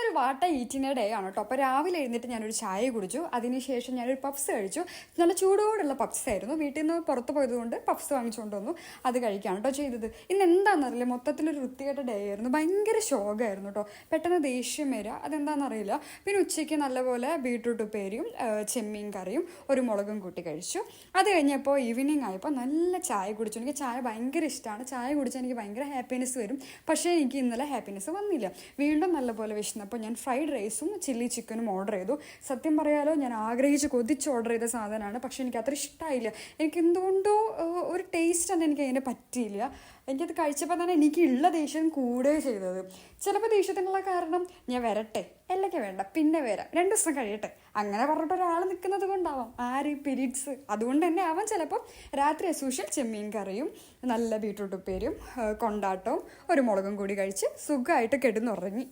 ഇന്നൊരു വാട്ട eating day ആണ് കേട്ടോ. അപ്പോൾ രാവിലെ എഴുന്നേറ്റ് ഞാനൊരു ചായ കുടിച്ചു. അതിനുശേഷം ഞാനൊരു പപ്സ് കഴിച്ചു. നല്ല ചൂടോടുള്ള പപ്സ് ആയിരുന്നു. വീട്ടിൽ നിന്ന് പുറത്ത് പോയതുകൊണ്ട് പപ്സ് വാങ്ങിച്ചുകൊണ്ട് വന്നു. അത് കഴിക്കുകയാണ് കേട്ടോ ചെയ്തത്. ഇന്ന് എന്താണെന്നറിയില്ല, മൊത്തത്തിലൊരു വൃത്തികെട്ട ഡേ ആയിരുന്നു. ഭയങ്കര ശോകമായിരുന്നു കേട്ടോ. പെട്ടെന്ന് ദേഷ്യം വരിക, അതെന്താണെന്നറിയില്ല. പിന്നെ ഉച്ചയ്ക്ക് നല്ലപോലെ ബീട്രൂട്ട് ഉപ്പേരിയും ചെമ്മീൻ കറിയും ഒരു മുളകും കൂട്ടി കഴിച്ചു. അത് കഴിഞ്ഞപ്പോൾ ഈവനിങ് ആയപ്പോൾ നല്ല ചായ കുടിച്ചു. എനിക്ക് ചായ ഭയങ്കര ഇഷ്ടമാണ്. ചായ കുടിച്ചാൽ എനിക്ക് ഭയങ്കര ഹാപ്പിനെസ് വരും. പക്ഷേ എനിക്ക് ഇന്നലെ ഹാപ്പിനെസ് വന്നില്ല. വീണ്ടും നല്ലപോലെ വിശന്നപ്പോൾ ഞാൻ ഫ്രൈഡ് റൈസും ചില്ലി ചിക്കനും ഓർഡർ ചെയ്തു. സത്യം പറയാലോ, ഞാൻ ആഗ്രഹിച്ച് കൊതിച്ച് ഓർഡർ ചെയ്ത സാധനമാണ്. പക്ഷേ എനിക്ക് അത്ര ഇഷ്ടമായില്ല. എനിക്ക് എന്തുകൊണ്ടോ ഒരു ടേസ്റ്റ് തന്നെ എനിക്ക് അതിനെ പറ്റിയില്ല. എനിക്കത് കഴിച്ചപ്പോൾ തന്നെ എനിക്കുള്ള ദേഷ്യം കൂടുകയും ചെയ്തത്. ചിലപ്പോൾ ദേഷ്യത്തിനുള്ള കാരണം ഞാൻ വരട്ടെ, അല്ലെങ്കിൽ വേണ്ട പിന്നെ വരാം, 2 ദിവസം കഴിയട്ടെ, അങ്ങനെ പറഞ്ഞിട്ട് ഒരാൾ നിൽക്കുന്നത് കൊണ്ടാവാം. പീരീഡ്സ് അതുകൊണ്ട് തന്നെ ആവാം ചിലപ്പോൾ. രാത്രി അസൂഷ്യൽ ചെമ്മീൻ കറിയും നല്ല ബീട്രൂട്ട് ഉപ്പേരിയും കൊണ്ടാട്ടവും ഒരു മുളകും കൂടി കഴിച്ച് സുഖമായിട്ട് കിടന്നുറങ്ങി.